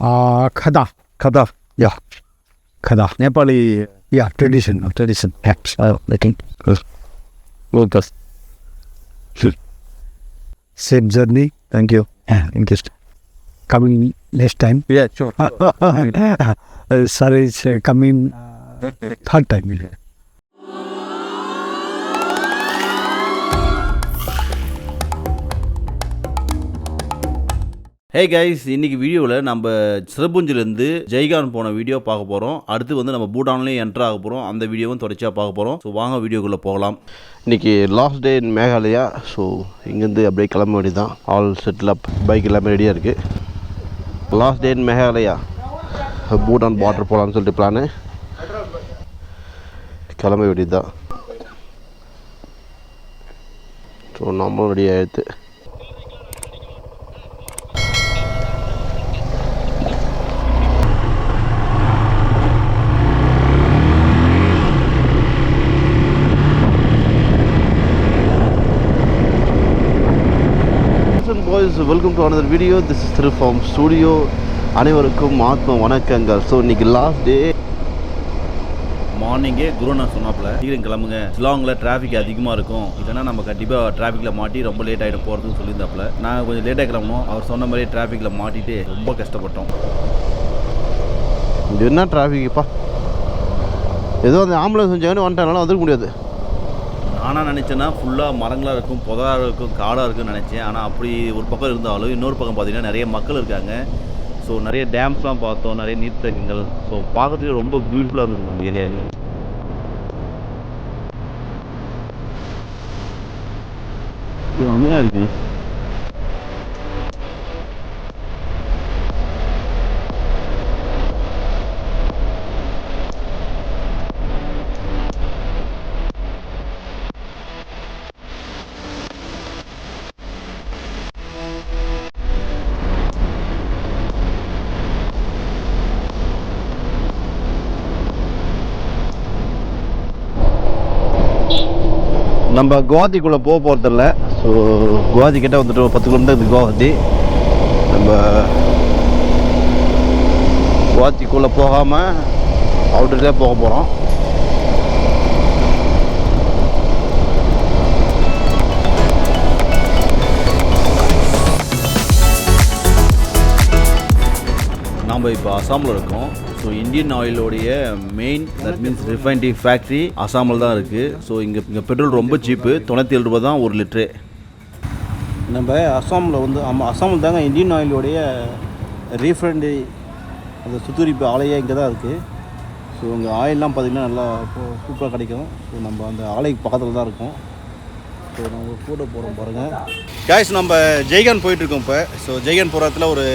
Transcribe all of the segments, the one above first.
Khada. Khada. Yeah. Khada. Nepali. Yeah, tradition. Apps. I think. Good. Safe journey. Thank you. Interesting. Coming next time. Yeah, sure. Sir is coming third time. Hey guys, இன்றைக்கி வீடியோவில் நம்ம சிறப்புஞ்சிலேருந்து ஜெய்கான் போன video பார்க்க போகிறோம். அடுத்து வந்து நம்ம பூட்டான்லேயும் enter ஆக போகிறோம். அந்த வீடியோவும் தொடர்ச்சியாக பார்க்க போகிறோம். ஸோ வாங்க வீடியோக்குள்ளே போகலாம். இன்றைக்கி லாஸ்ட் டே இன் மேகாலயா. ஸோ இங்கேருந்து அப்படியே கிளம்ப வேண்டியது தான். ஆல் செட்டில் அப், பைக் எல்லாமே ரெடியாக இருக்குது. லாஸ்ட் டே இன் மேகாலயா, பூட்டான் பார்டர் போகலான்னு சொல்லிட்டு பிளானு. கிளம்ப வேண்டியது தான். ஸோ நம்மளும் ரெடி ஆகிடுது. Boys, welcome to another video. This is Thiru from studio. அனைவருக்கும் ஆத்ம வணக்கங்கள். ஸோ இன்றைக்கி லாஸ்ட் டே. மார்னிங்கே குருண்ணா சொன்னாப்புல சீக்கிரம் கிளம்புங்க, ஷிலாங்கில் டிராஃபிக் அதிகமாக இருக்கும், இல்லைனா நம்ம கண்டிப்பாக டிராஃபிக்கில் மாட்டி ரொம்ப லேட் ஆகிட்டு போகிறதுன்னு சொல்லியிருந்தாப்புல. நாங்கள் கொஞ்சம் லேட்டாக கிளம்பணும். அவர் சொன்ன மாதிரியே டிராஃபிக்கில் மாட்டிட்டு ரொம்ப கஷ்டப்பட்டோம். இது என்ன டிராஃபிக்ப்பா, ஏதோ அந்த ஆம்புலன்ஸ் செஞ்சாங்கன்னு வந்துட்டாலும் வந்துருக்க முடியாது. நானாக நினச்சேன்னா ஃபுல்லாக மரங்களாக இருக்கும், புதராக இருக்கும், காடாக இருக்குன்னு நினச்சேன். ஆனால் அப்படி ஒரு பக்கம் இருந்தாலும் இன்னொரு பக்கம் பார்த்திங்கன்னா நிறைய மக்கள் இருக்காங்க. ஸோ நிறைய டேம்ஸ்லாம் பார்த்தோம், நிறைய நீர்த்தேக்கங்கள். ஸோ பார்க்கறதுக்கு ரொம்ப பியூட்டிஃபுல்லாக இருந்தது நம்ம ஏரியாவில். செம்மையாக இருக்குது. நம்ம குவாஹாத்திக்குள்ளே போக போகிறதில்ல. ஸோ குவாஹாத்தி கிட்டே வந்துட்டு 10 கிலோமீட்டர் இருக்குது குவாஹாத்தி. நம்ம குவாஹாத்திக்குள்ளே போகாமல் அவுட்டர்லேயே போக போகிறோம். நாம் இப்போ அசாமில் இருக்கோம். ஸோ இந்தியன் ஆயிலோடைய main, that means refinery factory அசாமில் தான் இருக்குது. ஸோ இங்கே பெட்ரோல் ரொம்ப சீப்பு, 97 ரூபா தான் ஒரு லிட்ரு. நம்ம அசாமில் வந்து அசாமில் தாங்க இந்தியன் ஆயிலோடைய ரீஃபைனரி அந்த சுத்திகரிப்பு ஆலையே இங்கே தான் இருக்குது. ஸோ இங்கே ஆயிலெலாம் பார்த்திங்கன்னா நல்லா சூப்பராக கிடைக்கும். ஸோ நம்ம அந்த ஆலைக்கு பக்கத்தில் தான் இருக்கோம். ஸோ நம்ம கூட போகிறோம் பாருங்கள். கேஷ், நம்ம ஜெய்கான் போயிட்டுருக்கோம் இப்போ. ஸோ ஜெய்கான் போகிறதுல ஒரு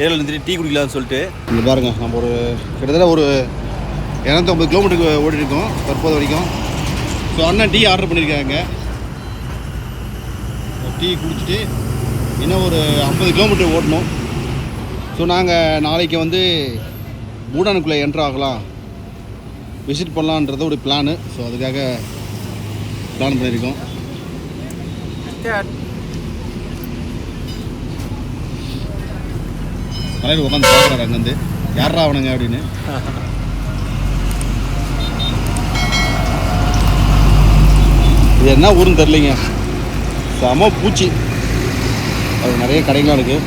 ஏரியாவில் நிறுத்தி டீ குடிக்கலாம்னு சொல்லிட்டு இங்கே பாருங்கள், நம்ம ஒரு கிட்டத்தட்ட ஒரு 250 கிலோமீட்டருக்கு ஓடிருக்கோம் தற்போது வரைக்கும். ஸோ அண்ணன் டீ ஆர்டர் பண்ணியிருக்காங்க. டீ குடிச்சிட்டு இன்னும் ஒரு 50 கிலோமீட்டர் ஓடணும். ஸோ நாங்கள் நாளைக்கு வந்து பூட்டானுக்குள்ளே என்ட்ரு ஆகலாம், விசிட் பண்ணலான்றது ஒரு பிளானு. ஸோ அதுக்காக பிளான் பண்ணியிருக்கோம். தலைவர் உட்காந்து பார்க்குறாரு அங்கேருந்து, யாரா அவனுங்க அப்படின்னு. இது என்ன ஊருன்னு தெரிலிங்க, செம பூச்சி. அது நிறைய கடைகள்லாம் இருக்குது.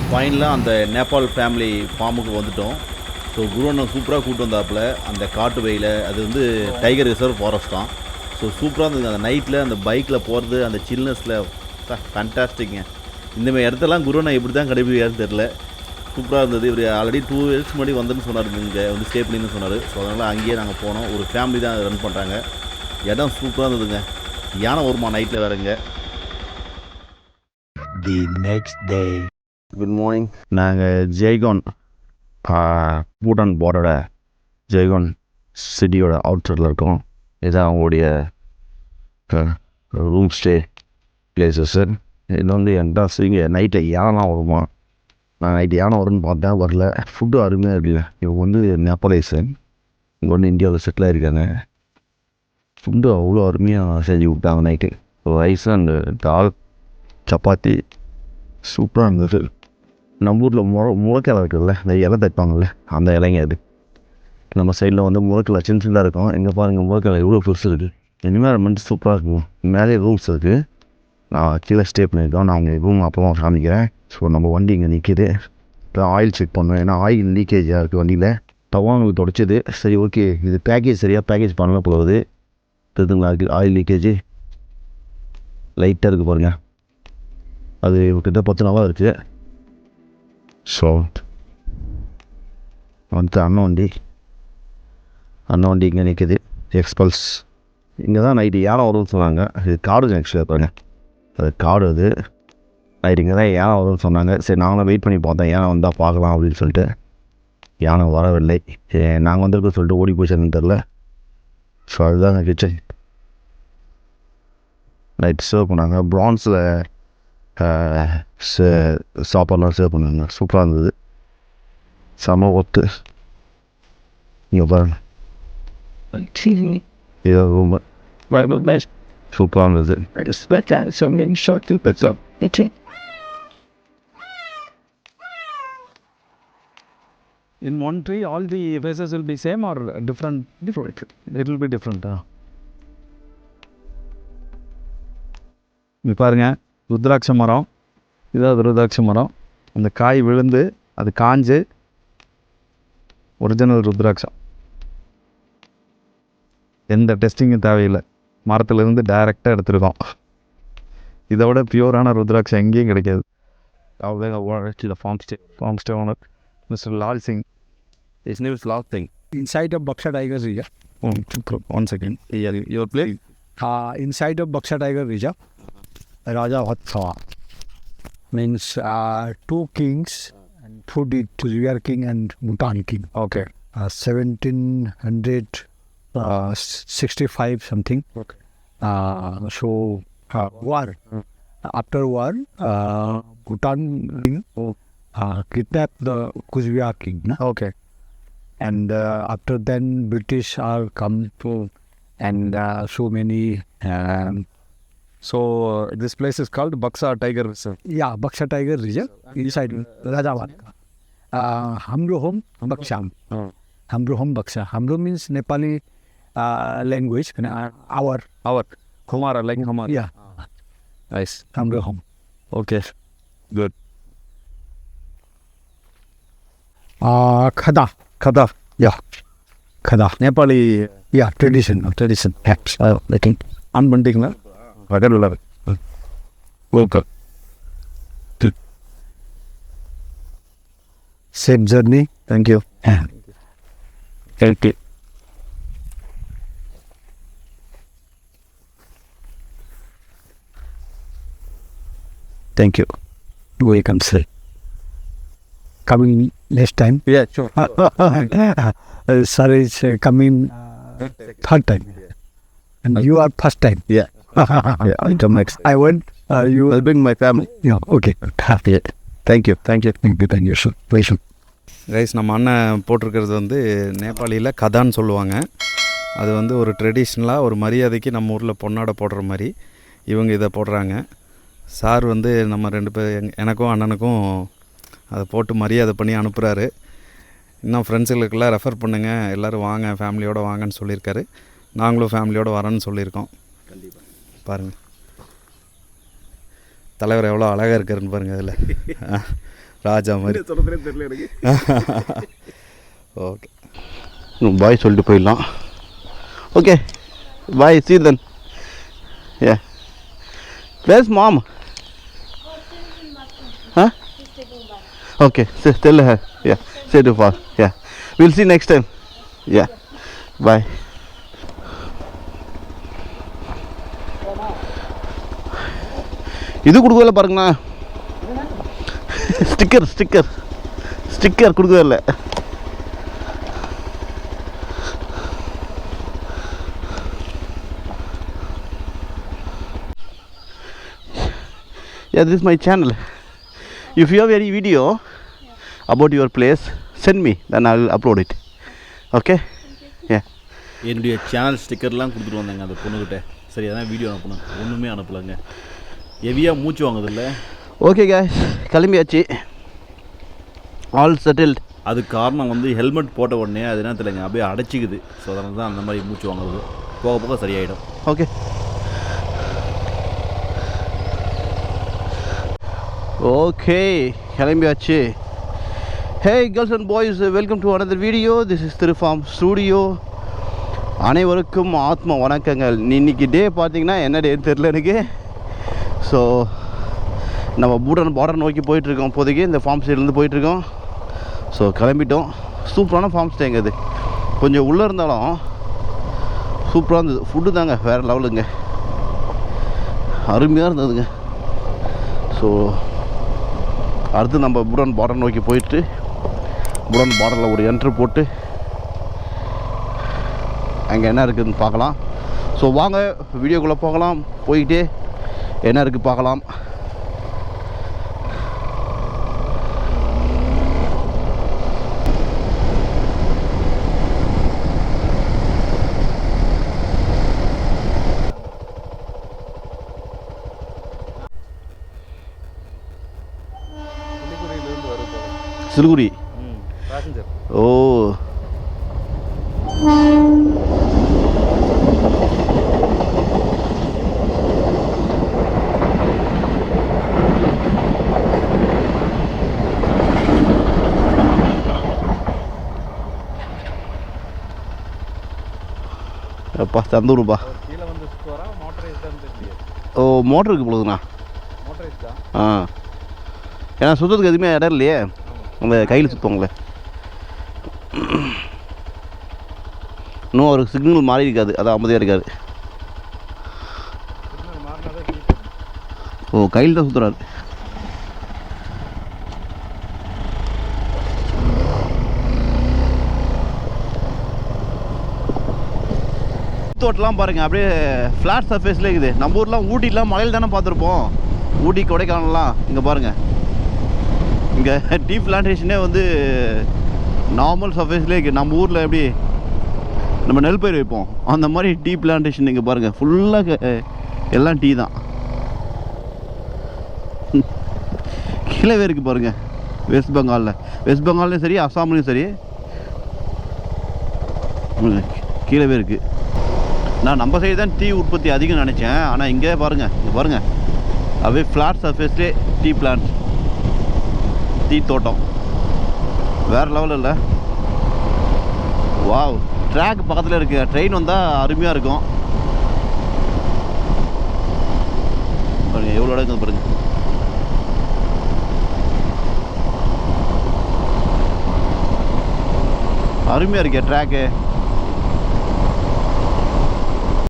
ஃபைனலாக அந்த நேபாள் ஃபேமிலி ஃபார்முக்கு வந்துவிட்டோம். ஸோ குருவண்ணன் சூப்பராக கூப்பிட்டு வந்தாப்புல அந்த காட்டு வழியில். அது வந்து டைகர் ரிசர்வ் ஃபாரஸ்ட் தான். ஸோ சூப்பராக இருந்தது அந்த நைட்டில் அந்த பைக்கில் போகிறது, அந்த சில்னஸில் ஃபேன்டாஸ்டிக்ங்க. இந்தமாதிரி இடத்தெல்லாம் குருவண்ணன் எப்படி தான் கடைபிடிக்காதுன்னு தெரில, சூப்பராக இருந்தது. இவர் ஆல்ரெடி 2 இயர்ஸ் முன்னாடி வந்துன்னு சொன்னார், இங்கே வந்து ஸ்டே பண்ணின்னு சொன்னார். ஸோ அதனால் அங்கேயே நாங்கள் போனோம். ஒரு ஃபேமிலி தான் ரன் பண்ணுறாங்க. இடம் சூப்பராக இருந்ததுங்க. யானை வருமா நைட்டில் வேறுங்க. The next day. Good morning. நாங்கள் ஜெய்கான், பூட்டான் பார்டரோட ஜெய்கான் சிட்டியோட அவுட்டரில் இருக்கோம். இதுதான் அவங்களுடைய ரூம் ஸ்டே பிளேசஸ். இது வந்து என்ட்ரான்ஸிங்க நைட்டில் யானைலாம் வருமா. நான் நைட்டு யானை வரும்னு பார்த்தேன், வரல. ஃபுட்டு அருமையாக இருக்குல்ல. இவங்க வந்து நேபாளிஸு, இங்கே வந்து இந்தியாவில் செட்டில் ஆகிருக்காங்க. ஃபுட்டு அவ்வளோ அருமையாக செஞ்சு விட்டாங்க நைட்டு. ரைஸ் அண்டு டால், சப்பாத்தி சூப்பராக இருந்தது. நம்ம ஊரில் முளைக்கிழை இருக்குல்ல, இந்த இலை தைப்பாங்கல்ல, அந்த இலைங்க அது. நம்ம சைடில் வந்து முளைக்கிழை சின்ன சின்னதாக இருக்கும். எங்கே பாருங்கள் முளைக்கிழை எவ்வளோ பெருசு இருக்குது. என்விரான்மெண்ட் சூப்பராக இருக்கும். மேலே ரூம்ஸ் இருக்குது. நான் கீழே ஸ்டே பண்ணியிருக்கோம். நான் உங்கள் ரூம் அப்புறமா காமிக்கிறேன். ஸோ நம்ம வண்டி இங்கே நிற்கிது. இப்போ ஆயில் செக் பண்ணோம், ஏன்னா ஆயில் லீக்கேஜாக இருக்குது வண்டியில். தவாங்களுக்கு தொடச்சது. சரி ஓகே, இது பேக்கேஜ் சரியாக பேக்கேஜ் பண்ண போகுது. தெரியுதுங்களா, இருக்குது ஆயில் லீக்கேஜ் லைட்டாக இருக்குது பாருங்கள். அது கிட்ட 10 நாளாக இருக்குது. ஸோ வந்து அண்ணன் வண்டி இங்கே நிற்கிது. எக்ஸ்பல்ஸ் இங்கே தான் நைட்டு யானை வரும்னு சொன்னாங்க. இது காடு ஆக்சுவலாக பாருங்க, அது காடு. அது நைட்டு இங்கே தான் யானை வரும்னு சொன்னாங்க. சரி நாங்களும் வெயிட் பண்ணி பார்த்தேன், யானை வந்தால் பார்க்கலாம் அப்படின்னு சொல்லிட்டு. யானை வரவில்லை. நாங்கள் வந்திருக்க சொல்லிட்டு ஓடி போச்சுன்னு தெரில. ஸோ அதுதான் கிச்சன். நைட் சர்வ் பண்ணாங்க. ப்ரான்ஸில் சாப்பாடுலாம் சர்வ் பண்ணாங்க. சூப்பராக இருந்தது. செம ஒத்து. இங்கே பாருங்க, இதோ ரொம்ப சூப்பராக இருந்தது. In one tree, all the faces will be same or different? Different. It will be different. இங்கே பாருங்கள், ருத்ராட்ச மரம். இதாவது ருத்ராட்ச மரம். அந்த காய் விழுந்து அது காஞ்சு ஒரிஜினல் ருத்ராட்சம். எந்த டெஸ்டிங்கும் தேவையில்லை. மரத்துலேருந்து டைரெக்டாக எடுத்துருக்கோம். இதை விட பியூரான ருத்ராட்சம் எங்கேயும் கிடைக்காது. அவ்வளோ farm stay owner Mr Lal Singh. His name is Lal Singh. Inside of Baksha Tiger Reserve. One second. Your place? Inside of Baksha Tiger Reserve, Raja Vatsawa means 2 kings, and 2 Kuzviar king and Bhutan king. Okay. 1765 something. Okay. So war. After war, Bhutan king kidnapped the Kuzviar king. No? Okay. And after then British are come to, and so many So this place is called Baksha Tiger Reserve. Baksha Tiger Reserve inside Rajawat. Hamro home Baksha. Hamro home Baksha. Hamro means Nepali language. Our Humara, like Humara. yeah. Nice. Hamro home. Okay. Good. Khada. Khada. Yeah. Khada. Nepali Yeah, tradition. Hats. I think. On பண்ணிட்டீங்களா? பக்கத்தில் உள்ள welcome. Safe journey. Thank you. Thank you. Thank you. We can say. Coming next time. Yeah, sure. Sir is coming 3rd time. And you are first time. Yeah. I come next. I went. You I'll bring my family. Yeah. Okay. Yeah. Thank you. Thank you, sir. Pleasure. Rice, நம்ம அண்ணன் போட்டிருக்கிறது வந்து நேபாளியில் கதான்னு சொல்லுவாங்க. அது வந்து ஒரு ட்ரெடிஷ்னலாக ஒரு மரியாதைக்கு நம்ம ஊரில் பொன்னாடை போடுற மாதிரி இவங்க இதை போடுறாங்க. சார் வந்து நம்ம 2 பேர் எனக்கும் அண்ணனுக்கும் அதை போட்டு மரியாதை பண்ணி அனுப்புகிறாரு. இன்னும் ஃப்ரெண்ட்ஸுகளுக்கெல்லாம் ரெஃபர் பண்ணுங்கள், எல்லோரும் வாங்க, ஃபேமிலியோடு வாங்கன்னு சொல்லியிருக்காரு. நாங்களும் ஃபேமிலியோடு வரேன்னு சொல்லியிருக்கோம். கண்டிப்பாக பாருங்கள் தலைவர் எவ்வளோ அழகாக இருக்காருன்னு பாருங்கள். அதில் ராஜா மாதிரி. தெரியல எனக்கு. ஓகே, பாய் சொல்லிட்டு போயிடலாம். Okay bye, see you then. Yeah. Where's mom? Huh? Okay, tell her. Yeah, say to her. Yeah, we'll see next time. Yeah, bye. இது கொடுக்கவே இல்லை பாருங்கண்ணா. ஸ்டிக்கர் கொடுக்கவே இல்லை. Yeah, this is my channel. If you have any video about your place, send me, then I will upload it. Okay? Yeah. என்னுடைய channel ஸ்டிக்கர்லாம் கொடுத்துட்டு வந்தாங்க அந்த பொண்ணுக்கிட்ட. சரி, அதான் வீடியோ அனுப்பணும். ஒன்றுமே அனுப்பலைங்க. ஹெவியாக மூச்சு வாங்குதில்ல. ஓகே guys, கிளம்பியாச்சு. All settled. அதுக்கு காரணம் வந்து ஹெல்மெட் போட்ட உடனே அது என்ன தெரியலங்க அப்படியே அடைச்சிக்குது. ஸோ அதனால தான் அந்த மாதிரி மூச்சு வாங்குறது. போக போக சரியாயிடும். ஓகே ஓகே கிளம்பியாச்சு. Hey girls and boys, welcome to another video. This is திருஃபார்ம் ஸ்டூடியோ. அனைவருக்கும் ஆத்ம வணக்கங்கள். இன்னைக்கு டே பார்த்தீங்கன்னா என்ன டேன்னு தெரில எனக்கு. ஸோ நம்ம பூட்டான் பார்டர் நோக்கி போயிட்டுருக்கோம். இப்போதைக்கு இந்த ஃபார்ம் ஸ்டேலேருந்து போயிட்டுருக்கோம். ஸோ கிளம்பிட்டோம். சூப்பரான ஃபார்ம் ஸ்டேங்க இது. கொஞ்சம் உள்ளே இருந்தாலும் சூப்பராக இருந்தது. ஃபுட்டு தாங்க வேறு லெவலுங்க, அருமையாக இருந்ததுங்க. ஸோ அடுத்து நம்ம பூட்டான் பார்டர் நோக்கி போயிட்டு பூட்டான் பார்டரில் ஒரு என்ட்ரு போட்டு அங்கே என்ன இருக்குதுன்னு பார்க்கலாம். ஸோ வாங்க வீடியோக்குள்ளே போகலாம். போயிட்டே என்ன இருக்குது பார்க்கலாம். சிலிகுரி. ஓ அப்பா தந்தூருப்பா. ஓ மோட்டர் இருக்குது போகுதுண்ணா. ஆ ஏன்னா சுற்றுறதுக்கு எதுவுமே இடம் இல்லையே, அந்த கையில் சுற்றுவாங்களே. இன்னும் ஒரு சிக்னல் மாறி இருக்காது, அது அமைதியாக இருக்காது. ஓ கையில் தான் சுற்றுறாரு. தோட்டெலாம் பாருங்கள் அப்படியே ஃப்ளாட் சர்ஃபேஸில் இருக்குது. நம்ம ஊர்லாம் ஊட்டிலாம் மலையில் தானே பார்த்துருப்போம், ஊட்டி கொடைக்கானல்லாம். இங்கே பாருங்கள், இங்கே டீ பிளான்டேஷனே வந்து நார்மல் சர்ஃபேஸ்லேயே இருக்குது. நம்ம ஊரில் எப்படி நம்ம நெல் பயிர் வைப்போம் அந்த மாதிரி டீ பிளான்டேஷன் இங்கே பாருங்கள். ஃபுல்லாக எல்லாம் டீ தான். கீழவே இருக்குது பாருங்கள். வெஸ்ட் பெங்கால்லையும் சரி அஸ்ஸாம்லேயும் சரி கீழவே இருக்குது. நான் நம்ம சைடு தான் டீ உற்பத்தி அதிகம் நினச்சேன். ஆனால் இங்கே பாருங்கள் அப்படியே ஃப்ளாட் சர்ஃபேஸ்லேயே டீ பிளான்ட், டீ தோட்டம் வேறு லெவலில் இல்லை. வாவ், ட்ராக் பக்கத்தில் இருக்குது. ட்ரெயின் வந்தால் அருமையாக இருக்கும். பாருங்கள் எவ்வளோ இடம் பாருங்கள். அருமையாக இருக்கே ட்ராக்கு.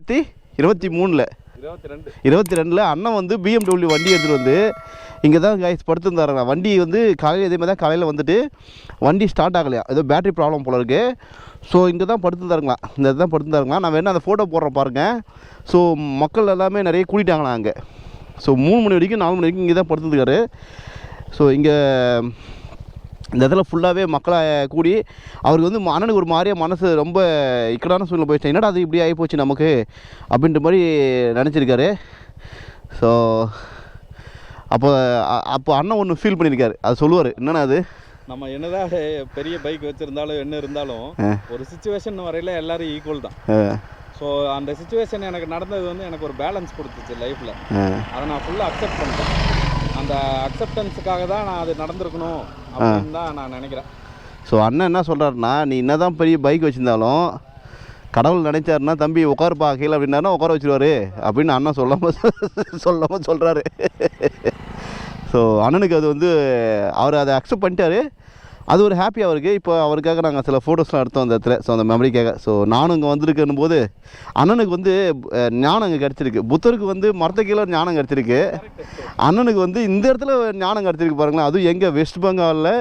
2022 அண்ணன் வந்து BMW வண்டி எடுத்துகிட்டு வந்து இங்கே தான் கைஸ் படுத்துருந்தாருங்க. வண்டி வந்து காலையில் இதே மாதிரி தான் காலையில் வந்துட்டு வண்டி ஸ்டார்ட் ஆகலையா, ஏதோ பேட்டரி ப்ராப்ளம் போல இருக்குது. ஸோ இங்கே தான் படுத்துருந்தாருங்களா, இந்த இதுதான் படுத்துருந்தாருங்களா. நான் வேணால் அந்த ஃபோட்டோ போடுறேன் பாருங்கள். ஸோ மக்கள் எல்லாமே நிறைய கூட்டிட்டாங்களா அங்கே. ஸோ 3 மணி வரைக்கும் 4 மணி வரைக்கும் இங்கே தான் படுத்துருக்காரு. ஸோ இங்கே இந்த இடத்துல ஃபுல்லாகவே மக்களை கூடி அவருக்கு வந்து அண்ணனுக்கு ஒரு மாதிரியாக மனசு ரொம்ப இக்கடான சூழ்நிலை போயிடுச்சு. என்னடா அது இப்படி ஆகி போச்சு நமக்கு அப்படின்ற மாதிரி நினச்சிருக்காரு. ஸோ அப்போ அண்ணன் ஒன்று ஃபீல் பண்ணியிருக்காரு, அது சொல்லுவார். என்னன்னா அது நம்ம என்னதான் பெரிய பைக் வச்சுருந்தாலும் என்ன இருந்தாலும் ஒரு சிச்சுவேஷன் வரையில் எல்லோரும் ஈக்குவல் தான். ஸோ அந்த சிச்சுவேஷன் எனக்கு நடந்தது வந்து எனக்கு ஒரு பேலன்ஸ் கொடுத்துச்சு லைஃப்பில். அதை நான் ஃபுல்லாக அக்செப்ட் பண்ணிட்டேன். அந்த அக்செப்டன்ஸுக்காக தான் நான் அது நடந்திருக்கணும் அப்படின்னு தான் நான் நினைக்கிறேன். ஸோ அண்ணன் என்ன சொல்கிறாருன்னா, நீ என்ன தான் பெரிய பைக் வச்சுருந்தாலும் கடவுள் நினைச்சாருன்னா தம்பி உட்காருப்பா கீழே அப்படின்னாருன்னா உட்கார வச்சுருவாரு அப்படின்னு அண்ணன் சொல்லாமல் சொல்கிறாரு. ஸோ அண்ணனுக்கு அது வந்து அவர் அதை அக்செப்ட் பண்ணிட்டாரு. அது ஒரு ஹாப்பி அவருக்கு. இப்போ அவருக்காக நாங்கள் சில ஃபோட்டோஸ்லாம் எடுத்தோம் அந்த இடத்துல. ஸோ அந்த மெமரிக்காக. ஸோ நானும் இங்கே வந்திருக்கேன் போது அண்ணனுக்கு வந்து ஞானம் இங்கே கிடச்சிருக்கு. புத்தருக்கு வந்து மரத்த கீழே ஞானம் கிடச்சிருக்கு. அண்ணனுக்கு வந்து இந்த இடத்துல ஞானம் கிடச்சிருக்கு பாருங்களேன். அதுவும் எங்கே வெஸ்ட் பெங்காலில்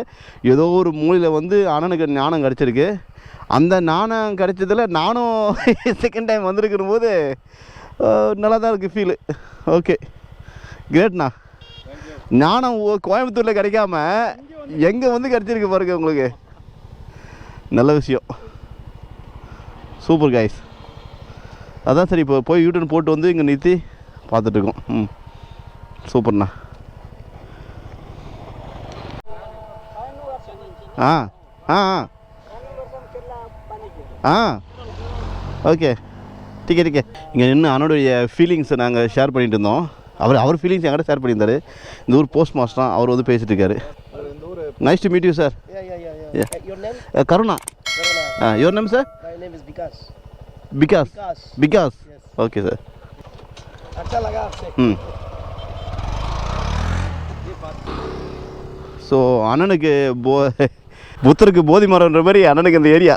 ஏதோ ஒரு மூலையில் வந்து அண்ணனுக்கு ஞானம் கிடச்சிருக்கு. அந்த ஞானம் கிடச்சதில் நானும் செகண்ட் டைம் வந்திருக்கிற போது நல்லா தான் இருக்குது ஃபீலு. ஓகே கிரேட்ண்ணா. ஞானம் கோயம்புத்தூரில் கிடைக்காம எங்கே வந்து கிடச்சிருக்கு பாருங்க உங்களுக்கு. நல்ல விஷயம். Super guys. அதான் சரி இப்போ போய் யூடியூன் போட்டு வந்து இங்கே நிறுத்தி பார்த்துட்ருக்கோம். சூப்பர்ண்ணா. हाँ हाँ हाँ हाँ ஓகே ठीक है இங்கே நின்று அண்ணனுடைய ஃபீலிங்ஸை நாங்கள் ஷேர் பண்ணிட்டு இருந்தோம். அவர் ஃபீலிங்ஸ் என்கிட்ட ஷேர் பண்ணியிருந்தார். இந்த ஊர் போஸ்ட் மாஸ்டர் அவர் வந்து பேசிட்டு இருக்காரு. Nice to meet you sir. Your name? Karuna. Your name sir? My name is Vikas. Vikas. Okay sir. अच्छा लगा आपसे. ஸோ அண்ணனுக்கு புத்தருக்கு போதி மரம்ன்ற மாதிரி அண்ணனுக்கு இந்த ஏரியா.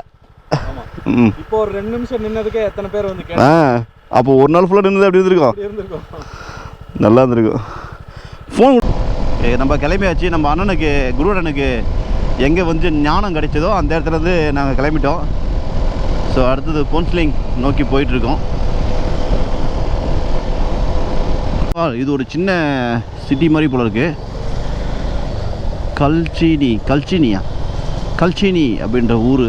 இப்போ ஒரு 2 நிமிஷம் நின்னதுக்கே எத்தனை பேர் வந்து அப்போ ஒரு நாள் ஃபுல்லாக நின்று அப்படி இருந்திருக்கோம். நல்லா இருந்திருக்கும். ஃபோன் நம்ம கிளம்பியாச்சு. நம்ம அண்ணனுக்கு குரு அண்ணனுக்கு எங்கே வந்து ஞானம் கிடைச்சதோ அந்த இடத்துலேருந்து நாங்கள் கிளம்பிட்டோம். ஸோ அடுத்தது கவுன்சிலிங் நோக்கி போயிட்டுருக்கோம். இது ஒரு சின்ன சிட்டி மாதிரி போல இருக்குது. கல்ச்சினி அப்படின்ற ஊர்.